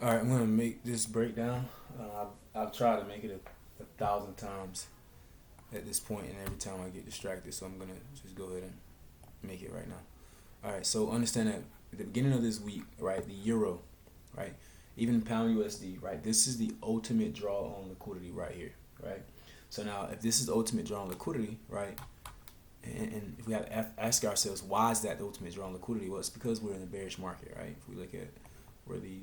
All right, I'm gonna make this breakdown. I've tried to make it a thousand times at this point, and every time I get distracted, so I'm gonna just go ahead and make it right now. All right, so understand that at the beginning of this week, right, the euro, right, even pound USD, right, this is the ultimate draw on liquidity right here, right. So now, if this is the ultimate draw on liquidity, right, and if we have to ask ourselves why is that the ultimate draw on liquidity, well, it's because we're in a bearish market, right. If we look at where the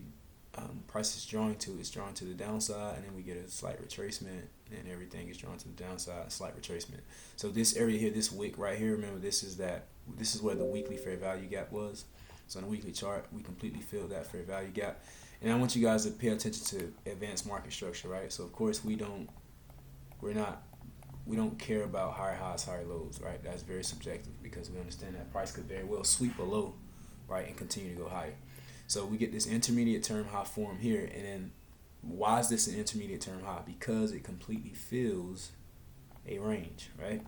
price is drawing to, it's drawing to the downside, and then we get a slight retracement, and everything is drawn to the downside, slight retracement. So this area here, this wick right here, remember this is where the weekly fair value gap was. So on the weekly chart, we completely filled that fair value gap. And I want you guys to pay attention to advanced market structure, right? So of course we don't care about higher highs, higher lows, right? That's very subjective because we understand that price could very well sweep below, right, and continue to go higher. So we get this intermediate term high form here, and then why is this an intermediate term high? Because it completely fills a range, right?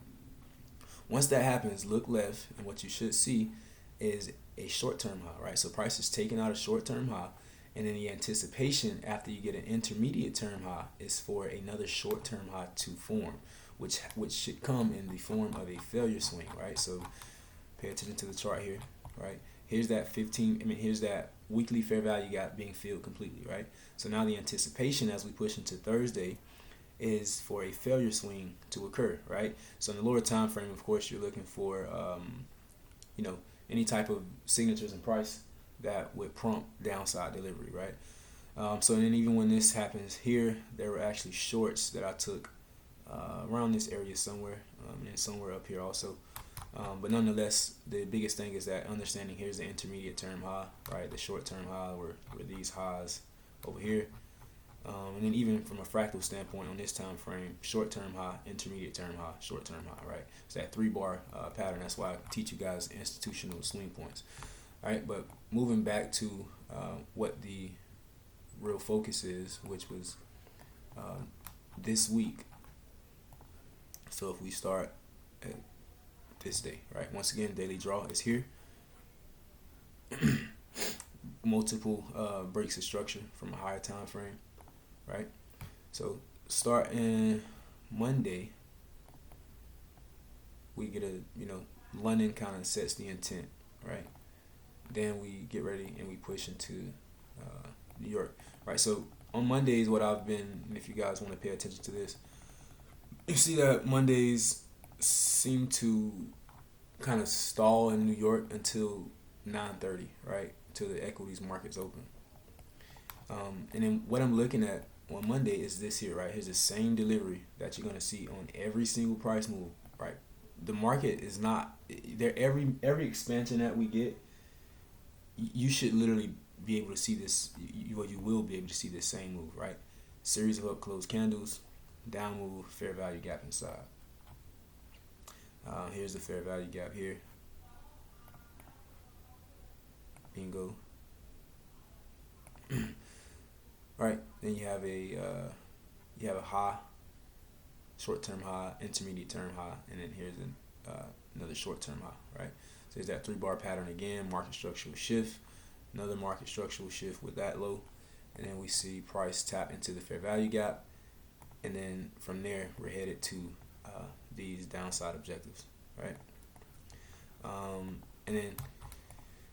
Once that happens, look left, and what you should see is a short-term high, right? So price is taking out a short-term high, and then the anticipation after you get an intermediate term high is for another short-term high to form, which should come in the form of a failure swing, right? So pay attention to the chart here, right? Here's that weekly fair value gap being filled completely, right? So now the anticipation as we push into Thursday is for a failure swing to occur, right? So in the lower time frame, of course, you're looking for any type of signatures in price that would prompt downside delivery, right? So then even when this happens here, there were actually shorts that I took around this area somewhere, and somewhere up here also. But nonetheless, the biggest thing is that understanding here's the intermediate term high, right? The short term high were these highs over here. And then even from a fractal standpoint on this time frame, short term high, intermediate term high, short term high, right? It's that 3-bar pattern. That's why I teach you guys institutional swing points. All right, but moving back to what the real focus is, which was this week. So if we start at this day, right? Once again, daily draw is here. Multiple breaks of structure from a higher time frame, right? So starting Monday, we get London kind of sets the intent, right? Then we get ready and we push into New York, right? So on Mondays, what I've been, and if you guys want to pay attention to this, you see that Mondays seem to kind of stall in New York until 9:30, right? Till the equities markets open. And then what I'm looking at on Monday is this here, right? Here's the same delivery that you're gonna see on every single price move, right? The market is not there. Every expansion that we get, you should literally be able to see this. You will be able to see this same move, right? Series of up close candles, down move, fair value gap inside. Here's the fair value gap here. Bingo. Right. Then you have a high, short-term high, intermediate term high, and then here's another short-term high. Right. So there's that 3-bar pattern again. Market structure will shift. Another market structure will shift with that low, and then we see price tap into the fair value gap, and then from there we're headed to these downside objectives, right? And then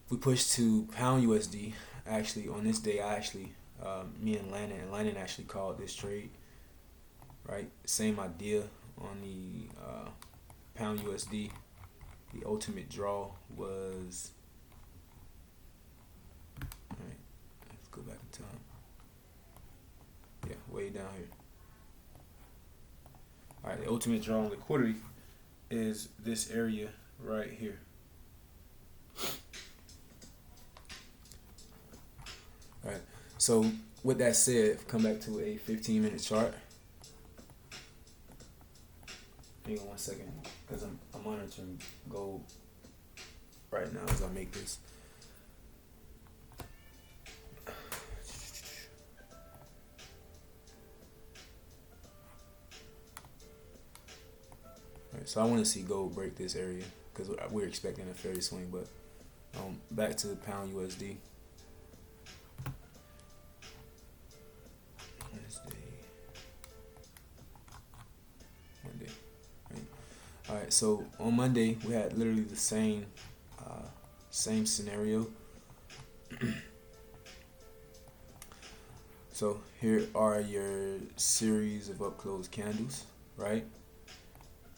if we push to pound USD, actually on this day, me and Landon actually called this trade, right? Same idea on the pound USD. The ultimate draw was, all right, let's go back in time. Yeah, way down here. All right, the ultimate draw on liquidity is this area right here. All right. So with that said, come back to a 15-minute chart. Hang on one second, because I'm monitoring gold right now as I make this. Right, so I want to see gold break this area because we're expecting a fairly swing. But back to the pound USD. right, so on Monday we had literally the same scenario. So here are your series of up close candles, right?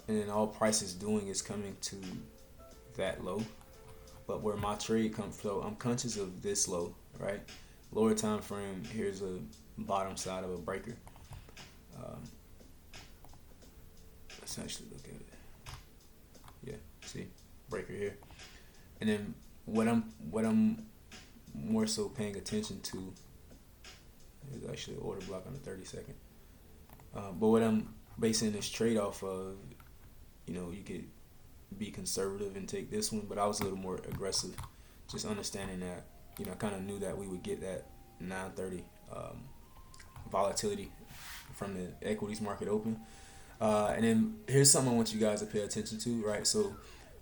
And then all price is doing is coming to that low. But where my trade comes from, I'm conscious of this low, right? Lower time frame, here's a bottom side of a breaker. Let's actually look at it. Yeah, see, breaker here. And then what I'm more so paying attention to is actually an order block on the 32nd. But what I'm basing this trade off of, you could be conservative and take this one, but I was a little more aggressive, just understanding that, I kind of knew that we would get that 930 volatility from the equities market open. And then here's something I want you guys to pay attention to, right? So,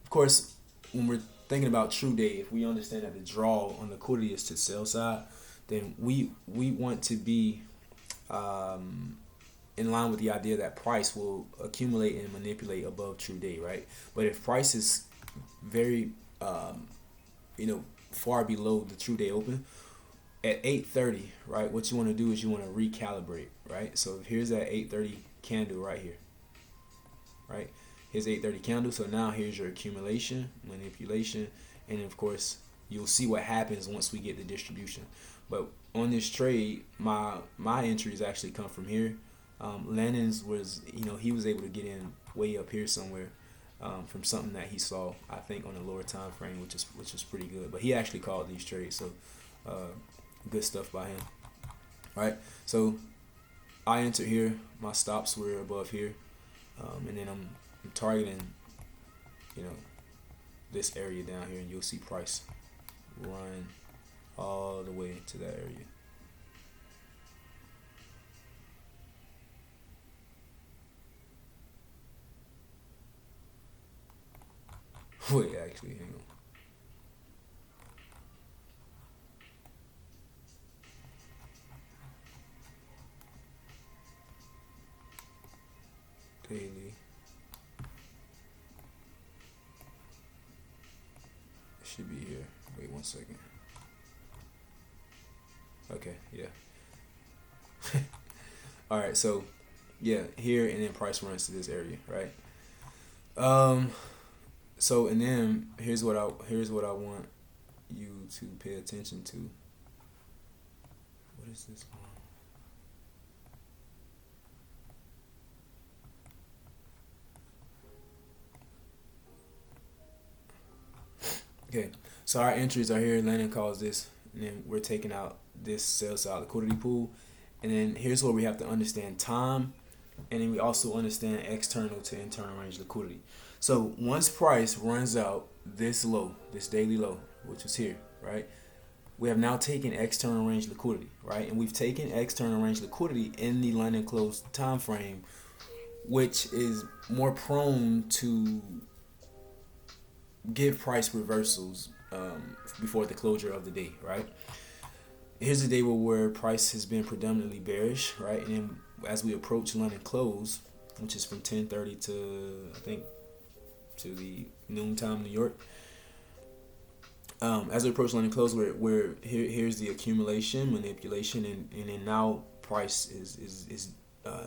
of course, when we're thinking about true day, if we understand that the draw on liquidity is to sell side, then we want to be in line with the idea that price will accumulate and manipulate above true day, right? But if price is very, far below the true day open, at 8:30, right, what you want to do is you want to recalibrate, right? So here's that 8:30 candle right here, right? Here's 8:30 candle. So now here's your accumulation, manipulation, and of course you'll see what happens once we get the distribution. But on this trade, my entries actually come from here. Lennon's was, he was able to get in way up here somewhere from something that he saw, I think, on a lower time frame, which is pretty good. But he actually called these trades, so good stuff by him. All right, so I entered here. My stops were above here, and then I'm targeting, this area down here, and you'll see price run all the way to that area. Wait, actually, hang on. Daily. It should be here. Wait 1 second. Okay, yeah. All right, so yeah, here, and then price runs to this area, right? So, and then here's what I want you to pay attention to. What is this one? Okay, so our entries are here. Landon calls this, and then we're taking out this sell side liquidity pool. And then here's where we have to understand time, and then we also understand external to internal range liquidity. So once price runs out this low, this daily low, which is here, right? We have now taken external range liquidity, right? And we've taken external range liquidity in the London close time frame, which is more prone to give price reversals before the closure of the day, right? Here's a day where price has been predominantly bearish, right? And then as we approach London close, which is from 10:30 to, I think, to the noon time New York. As we approach London close, here's the accumulation, manipulation, and then now price is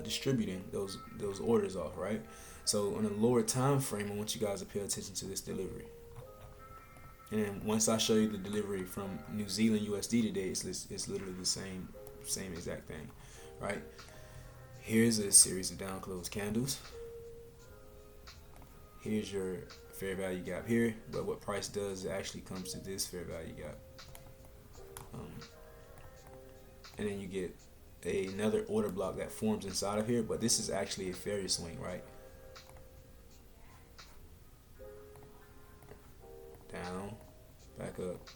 distributing those orders off, right? So on a lower time frame, I want you guys to pay attention to this delivery. And then once I show you the delivery from New Zealand USD today, it's literally the same exact thing, right? Here's a series of down close candles. Here's your fair value gap here, but what price does, it actually comes to this fair value gap, and then you get another order block that forms inside of here, but this is actually a failure swing, right? Down, back up,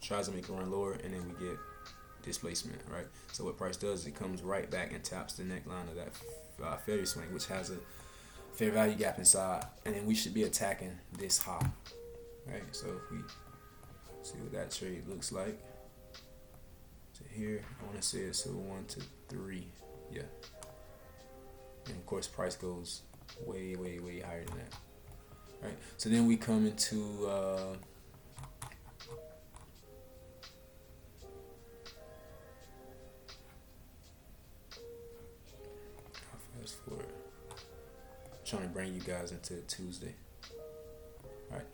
tries to make a run lower, and then we get displacement, right? So what price does, it comes right back and taps the neckline of that failure swing, which has a fair value gap inside, and then we should be attacking this high, right? So if we see what that trade looks like to here, I want to say it's a 1 to 3, yeah. And of course, price goes way higher than that. right? So then we come into fast forward. Trying to bring you guys into Tuesday. All right.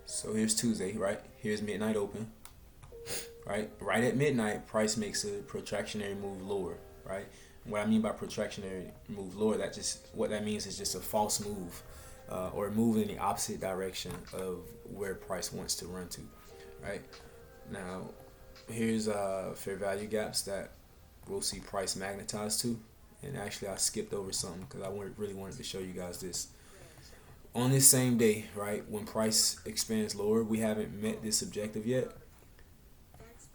So here's Tuesday, right? Here's midnight open. Right at midnight, price makes a protractionary move lower, right? What I mean by protractionary move lower, what that means is just a false move, or move in the opposite direction of where price wants to run to, right? Now, here's fair value gaps that we'll see price magnetize to, and actually I skipped over something because I really wanted to show you guys this. On this same day, right, when price expands lower, we haven't met this objective yet.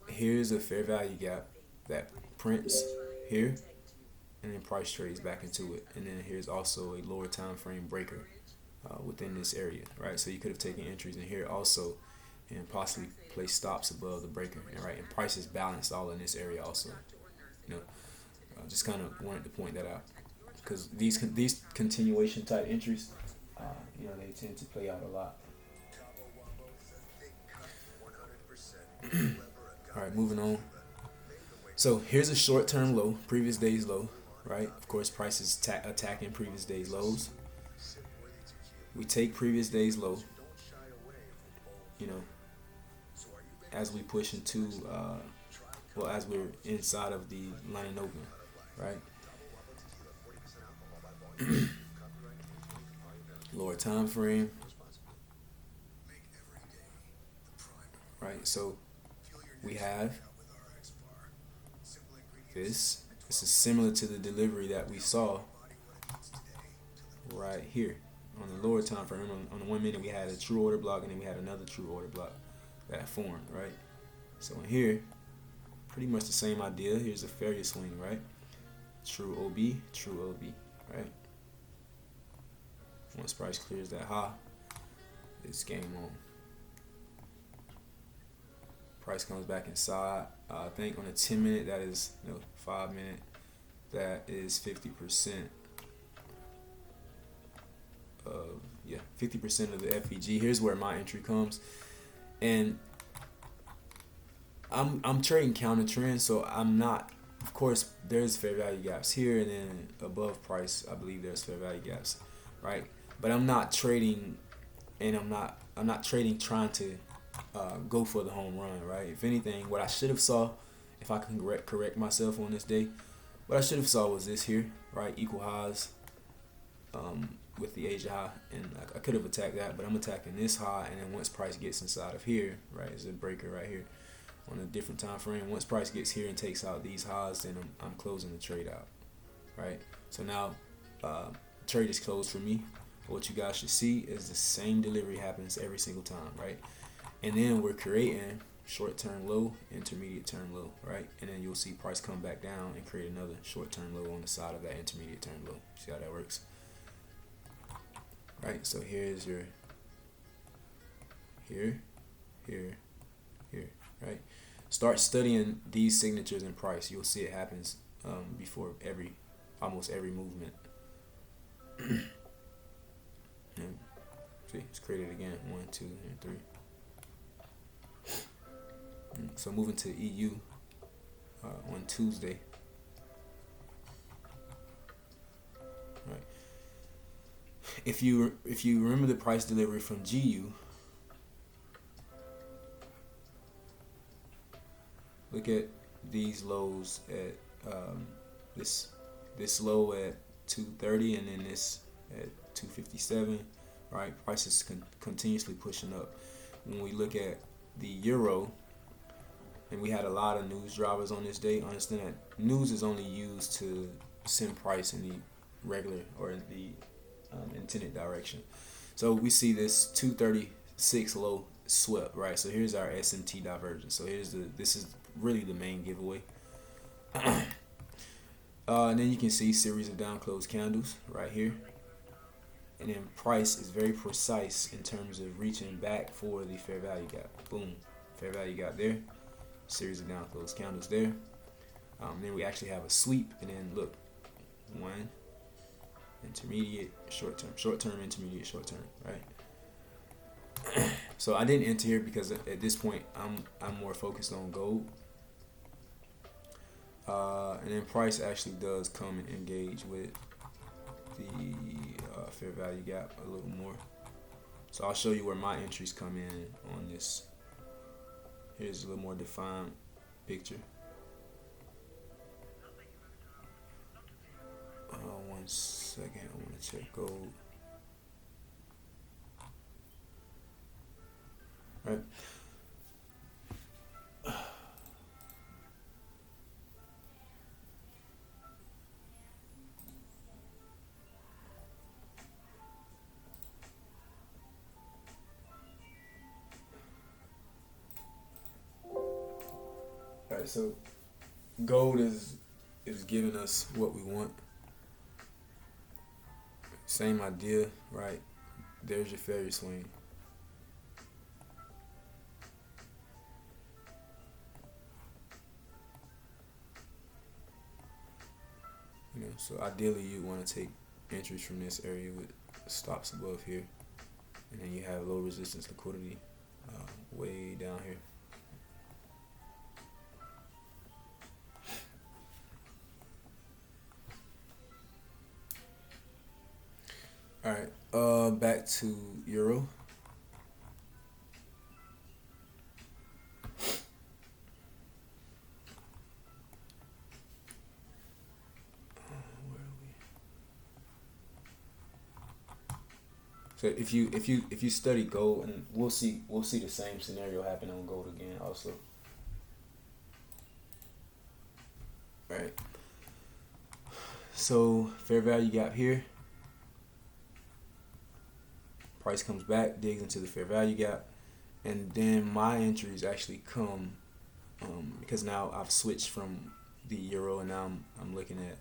Here's a fair value gap that prints here, and then price trades back into it. And then here's also a lower time frame breaker within this area, right? So you could have taken entries in here also, and possibly place stops above the breaker, right? And price is balanced all in this area also. You know, just kind of wanted to point that out because these continuation type entries, they tend to play out a lot. All right, moving on. So here's a short-term low, previous day's low, right? Of course, price is attacking previous day's lows. We take previous day's low, as we push into, as we're inside of the line and open, right? Lower time frame, right? So we have this. This is similar to the delivery that we saw right here on the lower time frame. On the 1 minute, we had a true order block, and then we had another true order block that formed, right? So in here, pretty much the same idea. Here's a failure swing, right? True OB, right? Once price clears that high, it's game on. Price comes back inside. I think on a 10 minute, that is 5 minute, that is 50% of 50% of the FEG. Here's where my entry comes, and I'm trading counter trend, so I'm not. Of course, there's fair value gaps here, and then above price, I believe there's fair value gaps, right? But I'm not trading, and I'm not trading trying to go for the home run, right? If anything, what I should have saw, if I can correct myself on this day, what I should have saw was this here, right? Equal highs with the Asia high, and I could have attacked that, but I'm attacking this high, and then once price gets inside of here, right, is a breaker right here on a different time frame. Once price gets here and takes out these highs, then I'm closing the trade out, right? So now trade is closed for me. What you guys should see is the same delivery happens every single time, right? And then we're creating short-term low, intermediate-term low, right? And then you'll see price come back down and create another short-term low on the side of that intermediate-term low. See how that works? Right, so here's your here, right? Start studying these signatures in price. You'll see it happens before almost every movement. And see, it's created again. 1, 2, and 3. So moving to EU on Tuesday. Right. If you remember the price delivery from GU, look at these lows at this low at 230, and then this at 257. Right, price is continuously pushing up. When we look at the euro, and we had a lot of news drivers on this day. Understand that news is only used to send price in the regular or in the intended direction. So we see this 236 low swept, right? So here's our SMT divergence. So this is really the main giveaway. And then you can see series of down close candles right here. And then price is very precise in terms of reaching back for the fair value gap. Boom, fair value gap there. Series of down close candles there. Then we actually have a sweep, and then look, 1, intermediate, short term, short term, intermediate, short term, right? So I didn't enter here because at this point I'm more focused on gold. And then price actually does come and engage with the fair value gap a little more. So I'll show you where my entries come in on this. Here's a little more defined picture. 1 second, I want to check gold. Right. Alright, so gold is giving us what we want. Same idea, right? There's your failure swing. You know, so ideally you want to take entries from this area with stops above here, and then you have low resistance liquidity way down here. All right, back to euro. So if you study gold, and we'll see the same scenario happen on gold again also. Right. So fair value gap here. Price comes back, digs into the fair value gap, and then my entries actually come because now I've switched from the euro, and now I'm looking at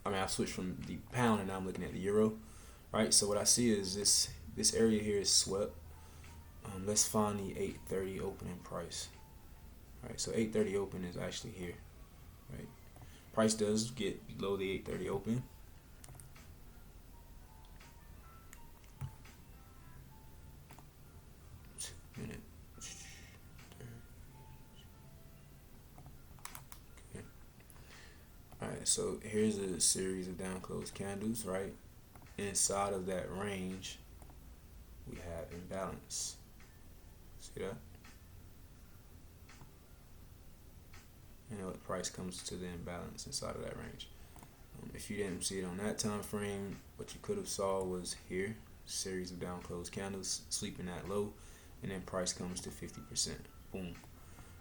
I've switched from the pound, and now I'm looking at the euro, right? So what I see is this area here is swept. Let's find the 830 opening price. All right, so 830 open is actually here, right? Price does get below the 830 open. Alright, so here's a series of down closed candles, right? Inside of that range, we have imbalance. See that? You know, the price comes to the imbalance inside of that range. If you didn't see it on that time frame, what you could have saw was here, series of down closed candles, sweeping that low, and then price comes to 50%. Boom.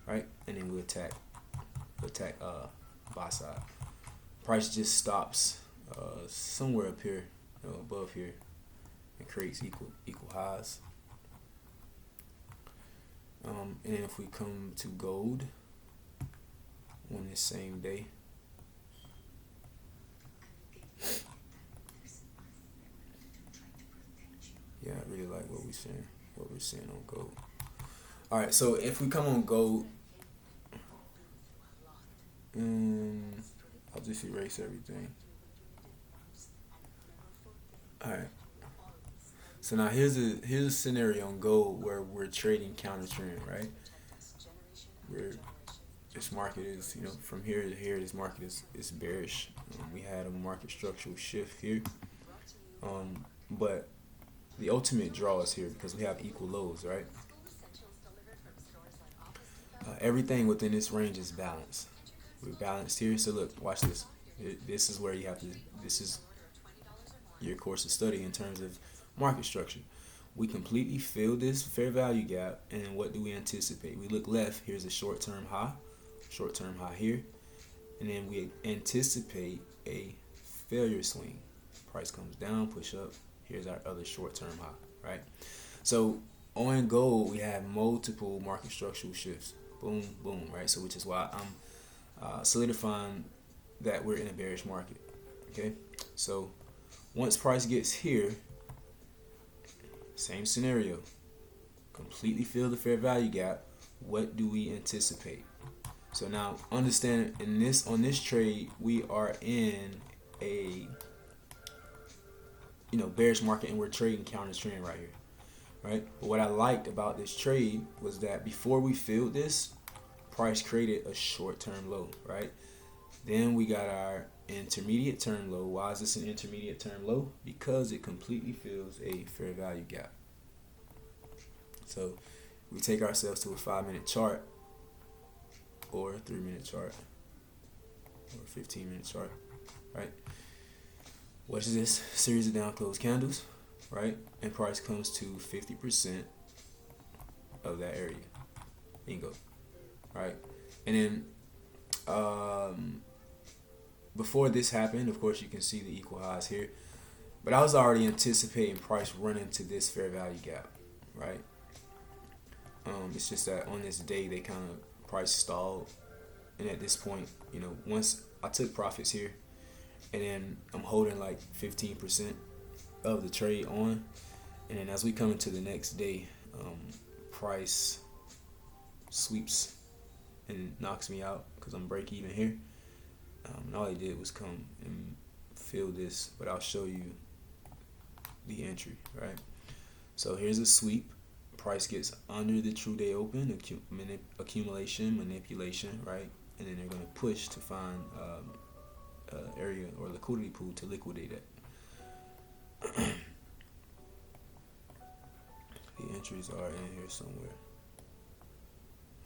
Right? And then we attack buy side. Price just stops somewhere up here, above here, and creates equal highs. And then if we come to gold on this same day, yeah, I really like what we're seeing on gold. All right, so if we come on gold, I'll just erase everything. All right. So now here's a scenario on gold where we're trading counter trend, right? Where this market is, from here to here, this market is bearish. We had a market structural shift here, but the ultimate draw is here because we have equal lows, right? Everything within this range is balanced. We're balanced here. So look, watch this. This is where you have to. This is your course of study in terms of market structure. We completely fill this fair value gap, and what do we anticipate? We look left. Here's a short-term high here, and then we anticipate a failure swing. Price comes down, push up. Here's our other short-term high, right? So on gold, we have multiple market structural shifts. Boom, boom, right? So which is why I'm solidifying that we're in a bearish market. Okay, so once price gets here, same scenario, completely fill the fair value gap. What do we anticipate? So now understand on this trade we are in a bearish market, and we're trading counter trend right here, right? But what I liked about this trade was that before we filled this, price created a short-term low, right? Then we got our intermediate term low. Why is this an intermediate term low? Because it completely fills a fair value gap. So we take ourselves to a 5-minute chart or a 3-minute chart or a 15-minute chart, right? What is this? Series of down closed candles, right? And price comes to 50% of that area. Bingo, right? And then before this happened, of course, you can see the equal highs here. But I was already anticipating price running to this fair value gap, right? It's just that on this day, they kind of price stalled. And at this point, once I took profits here, and then I'm holding like 15% of the trade on. And then as we come into the next day, price sweeps and knocks me out because I'm break even here. And all he did was come and fill this, but I'll show you the entry, right? So here's a sweep. Price gets under the true day open, accumulation, manipulation, right? And then they're going to push to find area or liquidity pool to liquidate it. The entries are in here somewhere,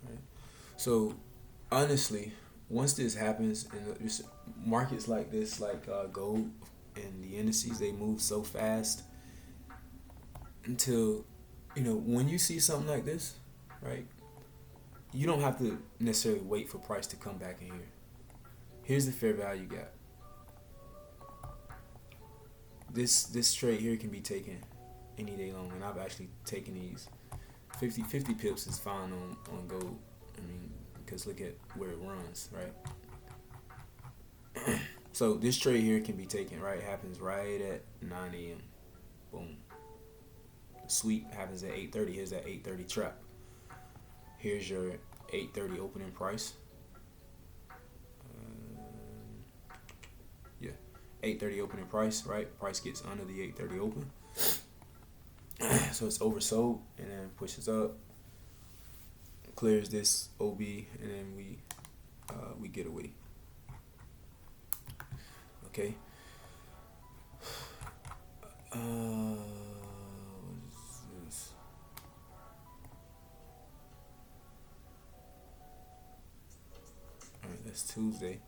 right? So honestly, once this happens, and markets like this, like gold and the indices, they move so fast until, when you see something like this, right, you don't have to necessarily wait for price to come back in here. Here's the fair value gap. This trade here can be taken any day long, and I've actually taken these. 50 pips is fine on gold. I mean, because look at where it runs, right? So this trade here can be taken, right? It happens right at 9 a.m. Boom. The sweep happens at 8:30. Here's that 8:30 trap. Here's your 8:30 opening price. 8:30 opening price, right? Price gets under the 8:30 open. So it's oversold and then pushes up, clears this OB, and then we get away. Okay. What is this? All right, that's Tuesday.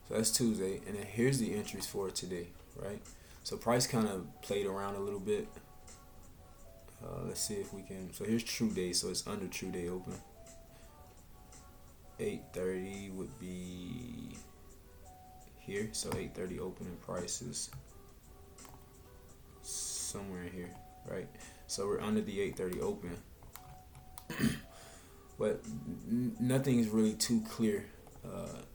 So that's Tuesday, and then here's the entries for today, right? So price kind of played around a little bit. Let's see if we can. So here's true day, so it's under true day open. 8:30 would be here, so 8:30 opening prices somewhere in here, right? So we're under the 8:30 open, but nothing is really too clear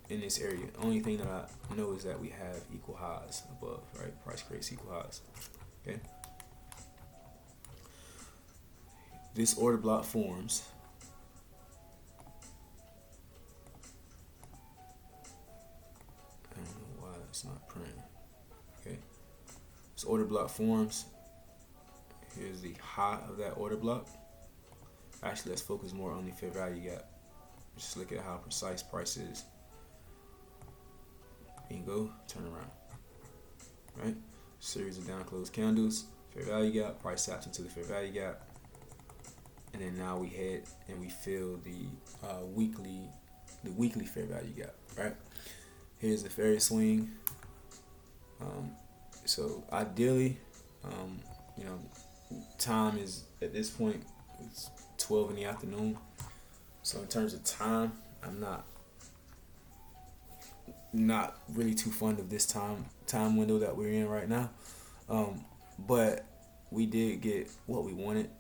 in this area. Only thing that I know is that we have equal highs above, right? Price creates equal highs. Okay. This order block forms. I don't know why it's not printing. Okay. This order block forms. Here's the high of that order block. Actually, let's focus more on the fair value gap. Just look at how precise price is. Bingo, turn around. Right? Series of down closed candles, fair value gap, price taps into the fair value gap. And then now we head and we fill the weekly fair value gap, right? Here's the Ferris swing. So ideally, time is at this point, it's 12 in the afternoon. So in terms of time, I'm not really too fond of this time window that we're in right now. But we did get what we wanted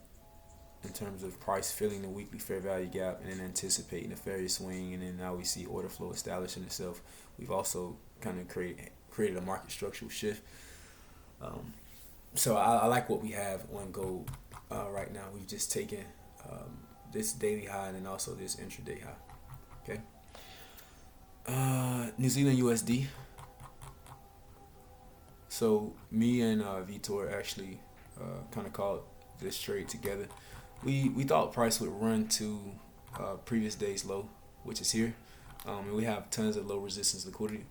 in terms of price filling the weekly fair value gap and then anticipating a Ferris swing, and then now we see order flow establishing itself. We've also kind of created a market structural shift. So I like what we have on gold right now. We've just taken this daily high and then also this intraday high. Okay. New Zealand USD. So me and Vitor actually kind of called this trade together. We thought price would run to previous day's low, which is here, and we have tons of low resistance liquidity.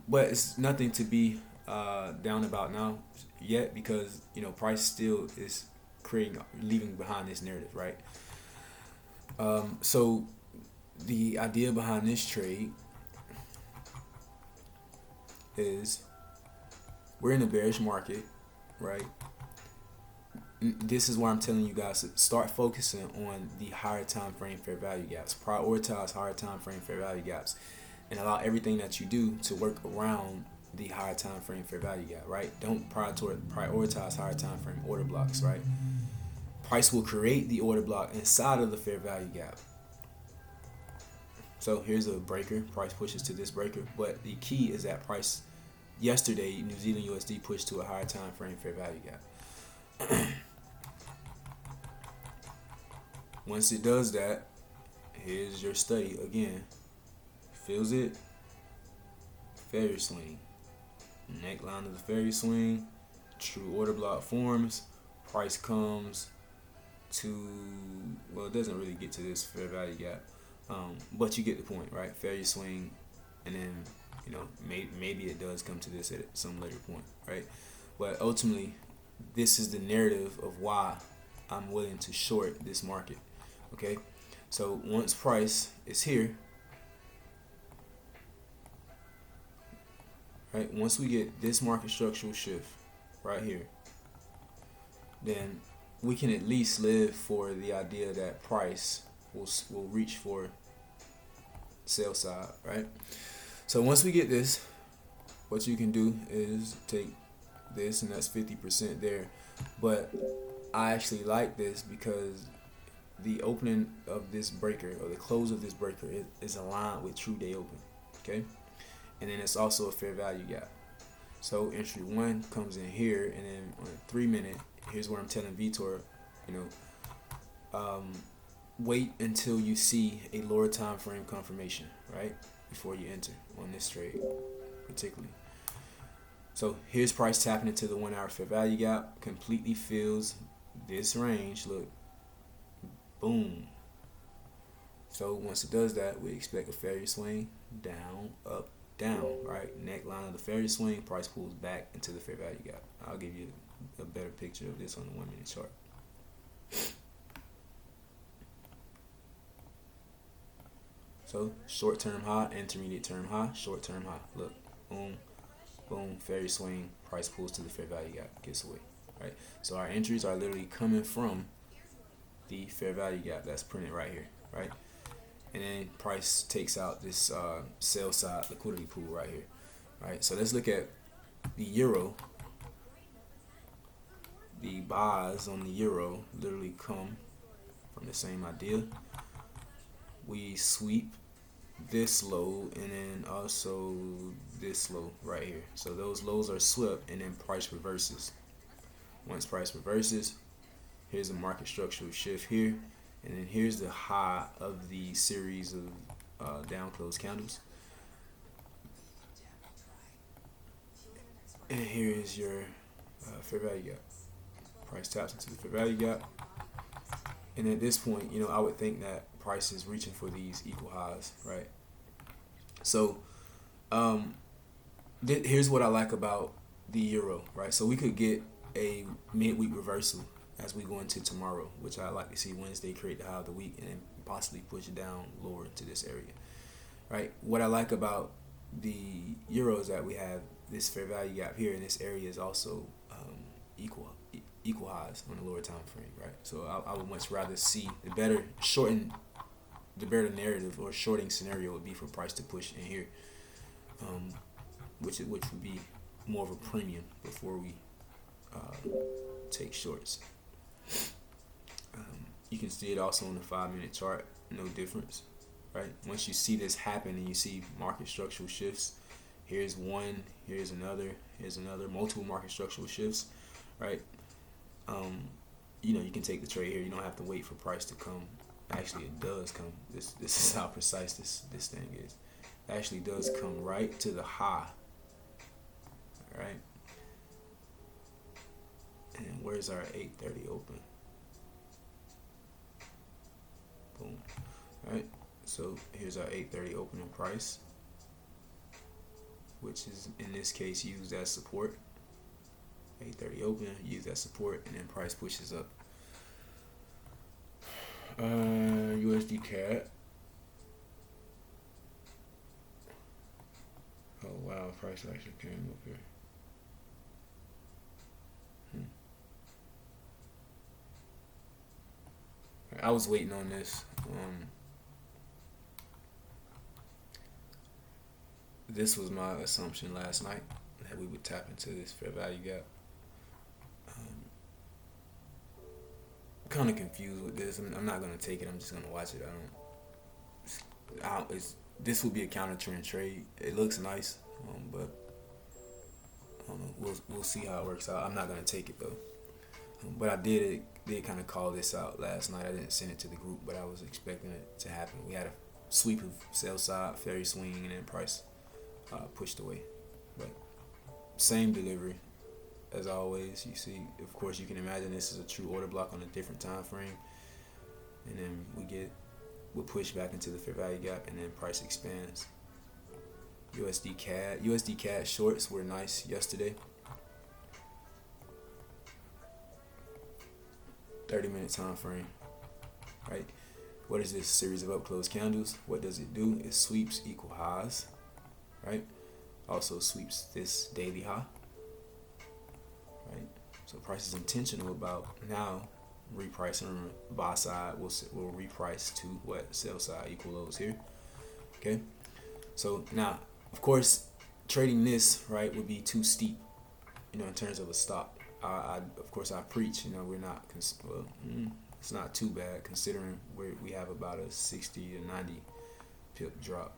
But it's nothing to be down about now yet, because price still is leaving behind this narrative, right? So the idea behind this trade is we're in a bearish market, right? This is why I'm telling you guys to start focusing on the higher time frame fair value gaps. Prioritize higher time frame fair value gaps, and allow everything that you do to work around the higher time frame fair value gap, right? Don't prioritize higher time frame order blocks, right? Price will create the order block inside of the fair value gap. So here's a breaker. Price pushes to this breaker, but the key is that price yesterday, New Zealand USD pushed to a higher time frame fair value gap. Once it does that, here's your study again. Fills it, Fairy swing. Neckline of the fairy swing, true order block forms, price comes to, well, it doesn't really get to this fair value gap, but you get the point, right? Fairy swing, and then maybe it does come to this at some later point, right? But ultimately, this is the narrative of why I'm willing to short this market. Okay, so once price is here, right, once we get this market structural shift right here, then we can at least live for the idea that price will reach for sell side, right? So once we get this, what you can do is take this, and that's 50% there. But I actually like this because the opening of this breaker, or the close of this breaker, is aligned with true day open, okay? And then it's also a fair value gap. So entry 1 comes in here, and then on a 3-minute, here's where I'm telling Vitor, wait until you see a lower time frame confirmation, right, before you enter on this trade particularly. So here's price tapping into the 1 hour fair value gap, completely fills this range. Look, boom. So once it does that, we expect a fairy swing, down, up, down, right? Neckline of the fairy swing, price pulls back into the fair value gap. I'll give you a better picture of this on the 1-minute chart. So short-term high, intermediate-term high, short-term high. Look, boom, boom, fairy swing, price pulls to the fair value gap, gets away, right? So our entries are literally coming from the fair value gap that's printed right here, right? And then price takes out this sell side liquidity pool right here, right? So let's look at the euro. The buys on the euro literally come from the same idea. We sweep this low, and then also this low right here. So those lows are swept, and then price reverses. Once price reverses, here's a market structural shift here, and then here's the high of the series of down close candles, and here is your fair value gap. Price taps into the fair value gap, and at this point, I would think that price is reaching for these equal highs, right? So here's what I like about the euro, right? So we could get a midweek reversal as we go into tomorrow, which I like to see Wednesday create the high of the week and then possibly push it down lower to this area, right? What I like about the euro is that we have this fair value gap here, and this area is also equal highs on the lower time frame, right? So I would much rather see the better narrative or shorting scenario would be for price to push in here, which would be more of a premium before we take shorts. You can see it also on the 5-minute chart, no difference, right? Once you see this happen and you see market structural shifts, here's one, here's another, multiple market structural shifts, right? You can take the trade here. You don't have to wait for price to come Actually, it does come. This is how precise this thing is. It actually does come right to the high. All right. And where's our 8:30 open? Boom. All right. So here's our 8:30 opening price, which is in this case used as support. 8:30 open, use that support, and then price pushes up. USD CAD. Oh wow, price actually came up here. I was waiting on this. This was my assumption last night that we would tap into this fair value gap. Kind of confused with this. I'm not gonna take it. I'm just gonna watch it. This will be a counter trend trade. It looks nice, but I don't know. We'll see how it works out. I'm not gonna take it though. But I did kind of call this out last night. I didn't send it to the group, but I was expecting it to happen. We had a sweep of sell side, fairy swing, and then price pushed away. But same delivery. As always, you see, of course, you can imagine this is a true order block on a different time frame, and then we'll push back into the fair value gap, and then price expands. USD CAD shorts were nice yesterday. 30-minute time frame, right? What is this series of up close candles? What does it do? It sweeps equal highs, right? Also sweeps this daily high. Right? So price is intentional about now repricing. Buy side will reprice to what sell side equal lows here. Okay. So now, of course, trading this right would be too steep, in terms of a stop. Of course I preach. We're not. It's not too bad considering we have about a 60 to 90 pip drop,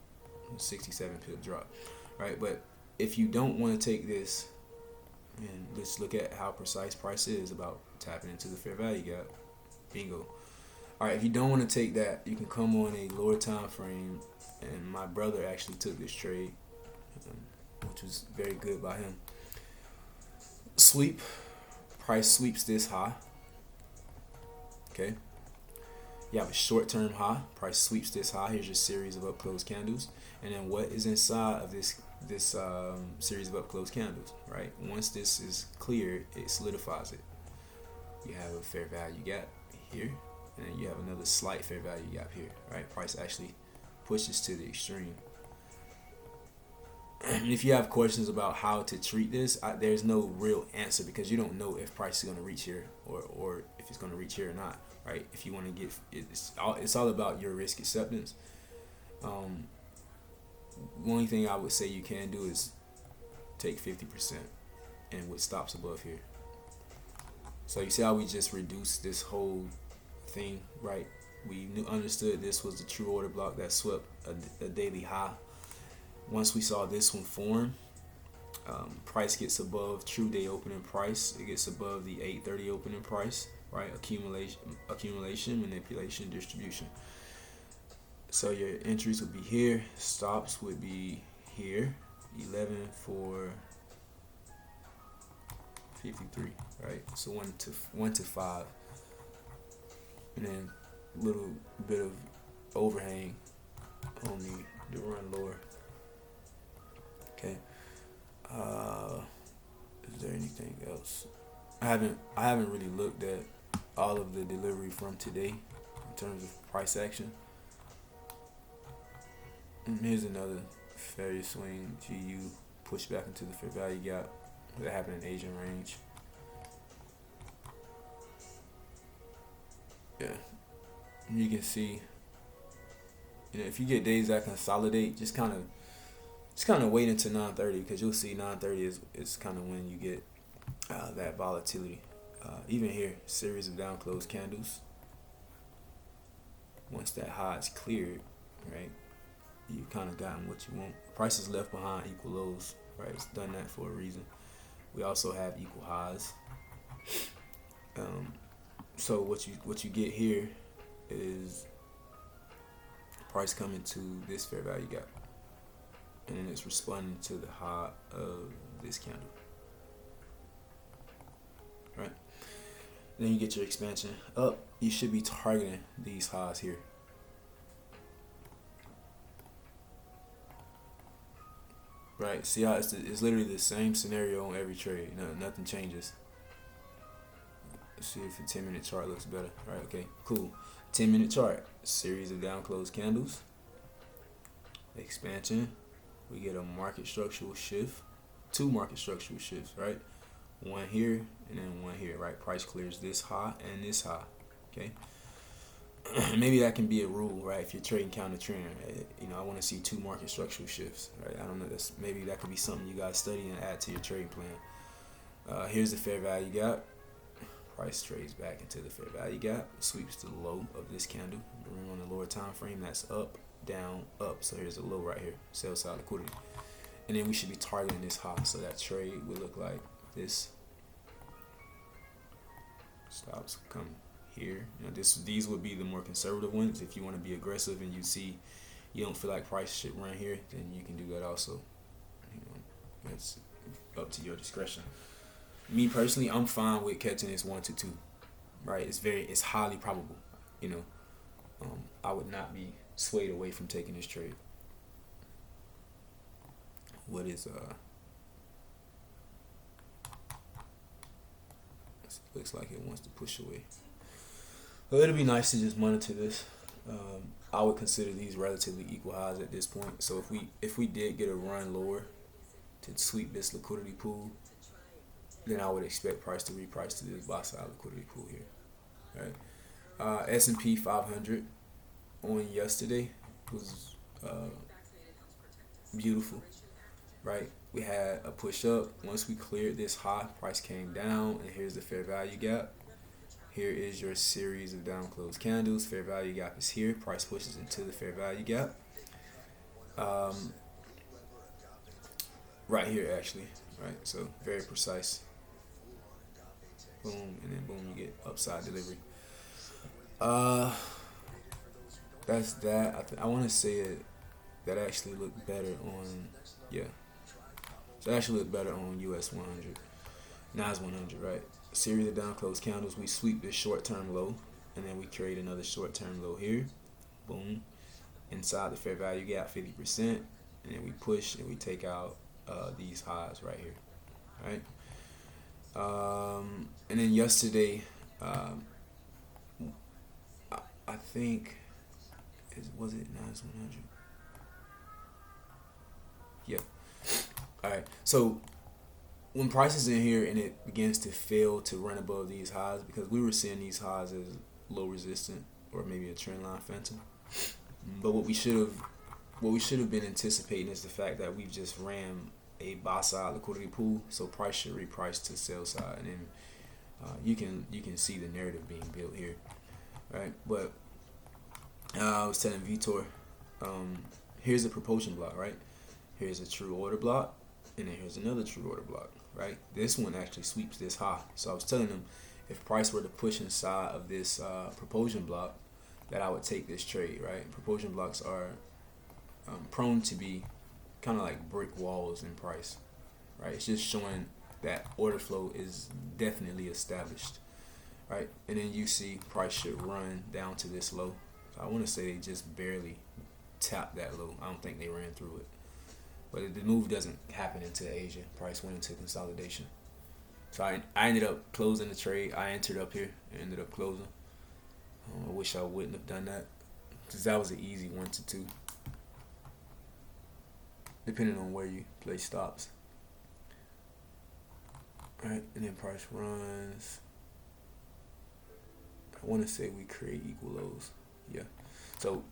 67 pip drop, right? But if you don't want to take this. And let's look at how precise price is about tapping into the fair value gap. Bingo. All right, if you don't want to take that, you can come on a lower time frame. And my brother actually took this trade, which was very good by him. Sweep. Price sweeps this high. Okay. You have a short-term high. Price sweeps this high. Here's your series of up-close candles. And then what is inside of this series of up-close candles, right? Once this is cleared, it solidifies it. You have a fair value gap here, and then you have another slight fair value gap here, right? Price actually pushes to the extreme. If you have questions about how to treat this, there's no real answer because you don't know if price is going to reach here or if it's going to reach here or not, right? If you want to get, it's all about your risk acceptance. Only thing I would say you can do is take 50% and what stops above here. So you see how we just reduced this whole thing, right? We understood this was the true order block that swept a daily high. Once we saw this one form, price gets above true day opening price. It gets above the 8:30 opening price, right? Accumulation, manipulation, distribution. So your entries would be here, stops would be here, 11,453, right? So 1 to 5, and then a little bit of overhang on the run lower. Okay. Is there anything else? I haven't really looked at all of the delivery from today in terms of price action. And here's another fairy swing GU push back into the fair value gap that happened in Asian range. Yeah, you can see. If you get days that consolidate, just kind of wait until 9:30 because you'll see 9:30 is kind of when you get that volatility. Even here, series of down closed candles. Once that high is cleared, right? You kind of gotten what you want. Prices left behind equal lows, right? It's done that for a reason. We also have equal highs. So what you get here is price coming to this fair value gap, and then it's responding to the high of this candle, right? Then you get your expansion up. You should be targeting these highs here. Right, see how it's literally the same scenario on every trade. Nothing changes. Let's see if the 10-minute chart looks better. All right, okay, cool. 10-minute chart, series of down closed candles, expansion. We get a market structural shift, two market structural shifts, right? One here and then one here, right? Price clears this high and this high, okay? Maybe that can be a rule, right? If you're trading counter trend, I want to see two market structural shifts, right? I don't know. Maybe that could be something you guys study and add to your trading plan. Here's the fair value gap. Price trades back into the fair value gap, sweeps the low of this candle. Remember, on the lower time frame, that's up, down, up. So here's a low right here, sell side liquidity, and then we should be targeting this high. So that trade would look like this. Stops come here. These would be the more conservative ones. If you want to be aggressive and you don't feel like price should run here, then you can do that also. That's up to your discretion. Me personally, I'm fine with catching this 1 to 2. Right? It's highly probable. I would not be swayed away from taking this trade. What is looks like it wants to push away. Well, it'll be nice to just monitor this. I would consider these relatively equal highs at this point. So if we did get a run lower to sweep this liquidity pool, then I would expect price to reprice to this buy side liquidity pool here. Right? S&P 500 on yesterday was beautiful. Right? We had a push up. Once we cleared this high, price came down, and here's the fair value gap. Here is your series of down closed candles. Fair value gap is here. Price pushes into the fair value gap. Right here, actually. Right? So very precise. Boom, and then boom, you get upside delivery. That's that. I want to say that actually looked better on, yeah. So it actually looked better on US 100. NAS 100, right? Series of down closed candles. We sweep this short-term low, and then we create another short-term low here. Boom. Inside the fair value gap, 50%, and then we push and we take out these highs right here, right? And then yesterday, I think, was it NAS 100? Yeah. All right. So when price is in here and it begins to fail to run above these highs, because we were seeing these highs as low resistant or maybe a trend line phantom, but what we should have been anticipating is the fact that we've just ran a buy side liquidity pool, so price should reprice to sell side, and then you can see the narrative being built here, right? But I was telling Vitor, here's a propulsion block, right? Here's a true order block, and then here's another true order block, right? This one actually sweeps this high. So I was telling him, if price were to push inside of this propulsion block, that I would take this trade, right? Propulsion blocks are prone to be kind of like brick walls in price, right? It's just showing that order flow is definitely established, right? And then you see price should run down to this low. So I want to say they just barely tapped that low. I don't think they ran through it. But the move doesn't happen into Asia. Price went into consolidation. So I ended up closing the trade. I entered up here and ended up closing. I wish I wouldn't have done that, because that was an easy 1 to 2. Depending on where you place stops. Alright, and then price runs. I want to say we create equal lows. Yeah. So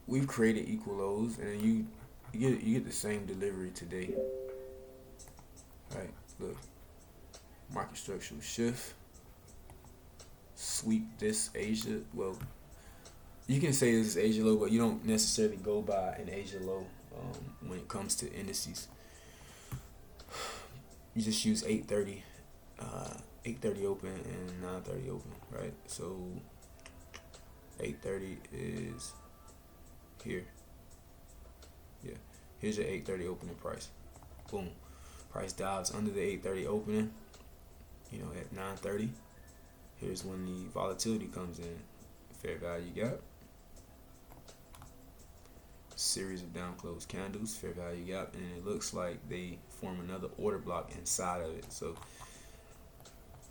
we've created equal lows, and then you get the same delivery today. Alright, look. Market structural shift. Sweep this Asia. Well, you can say this is Asia low, but you don't necessarily go by an Asia low when it comes to indices. You just use 830 open and 930 open, right? So 830 is here. Yeah, here's your 8:30 opening price. Boom, price dives under the 8:30 opening. You know, at 9:30. Here's when the volatility comes in. Fair value gap. Series of down closed candles, fair value gap, and it looks like they form another order block inside of it. So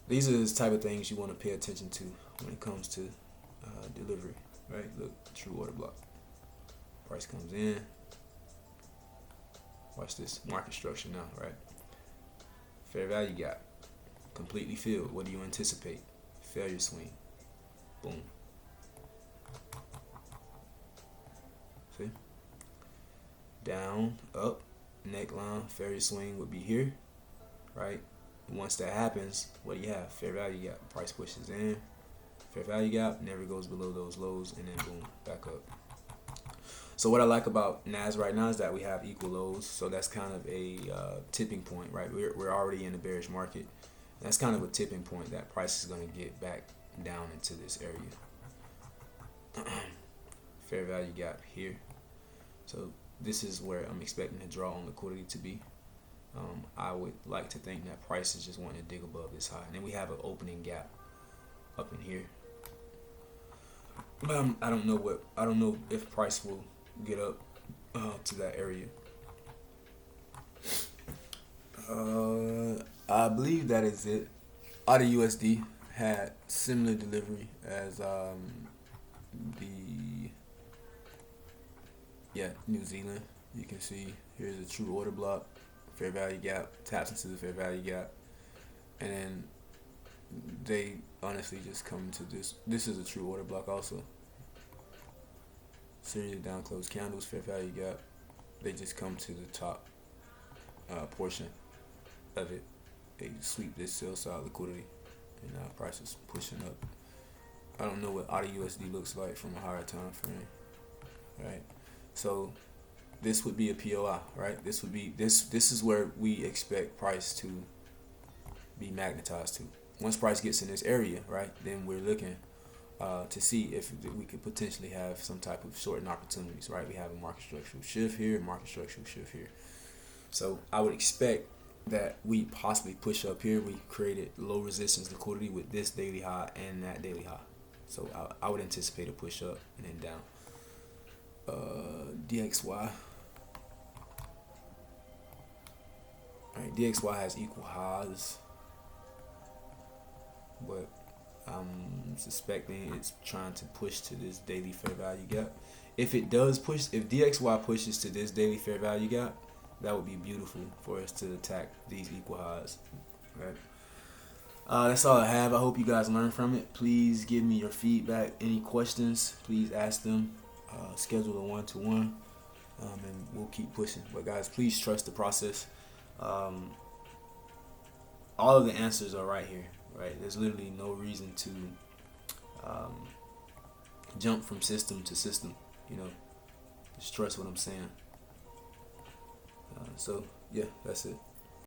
these are the type of things you want to pay attention to when it comes to delivery, right? Look, true order block. Price comes in. Watch this market structure now, right? Fair value gap, completely filled. What do you anticipate? Failure swing. Boom. See? Down, up, neckline, failure swing would be here, right? Once that happens, what do you have? Fair value gap. Price pushes in. Fair value gap never goes below those lows, and then boom, back up. So what I like about NAS right now is that we have equal lows. So that's kind of a tipping point, right? We're already in the bearish market. That's kind of a tipping point that price is going to get back down into this area. Fair value gap here. So this is where I'm expecting the draw on liquidity to be. I would like to think that price is just wanting to dig above this high. And then we have an opening gap up in here. I don't know if price will get up to that area. I believe that is it. AUD USD had similar delivery as New Zealand. You can see here's a true order block, fair value gap, taps into the fair value gap, and then they honestly just come to this. This is a true order block also. Series of down closed candles, fair value gap. They just come to the top portion of it. They sweep this sell side liquidity, and now price is pushing up. I don't know what AUD USD looks like from a higher time frame, right? So this would be a POI, right? This would be this is where we expect price to be magnetized to. Once price gets in this area, right, then we're looking to see if we could potentially have some type of shorting opportunities, right? We have a market structural shift here, market structural shift here. So I would expect that we possibly push up here. We created low resistance liquidity with this daily high and that daily high. So I would anticipate a push up and then down. DXY. All right, DXY has equal highs, but I'm suspecting it's trying to push to this daily fair value gap. If it does push, if DXY pushes to this daily fair value gap, that would be beautiful for us to attack these equal highs, right? That's all I have. I hope you guys learned from it. Please give me your feedback. Any questions, please ask them. Schedule a one-to-one, and we'll keep pushing. But guys, please trust the process. All of the answers are right here, right? There's literally no reason to jump from system to system. You know, just trust what I'm saying. So yeah, that's it.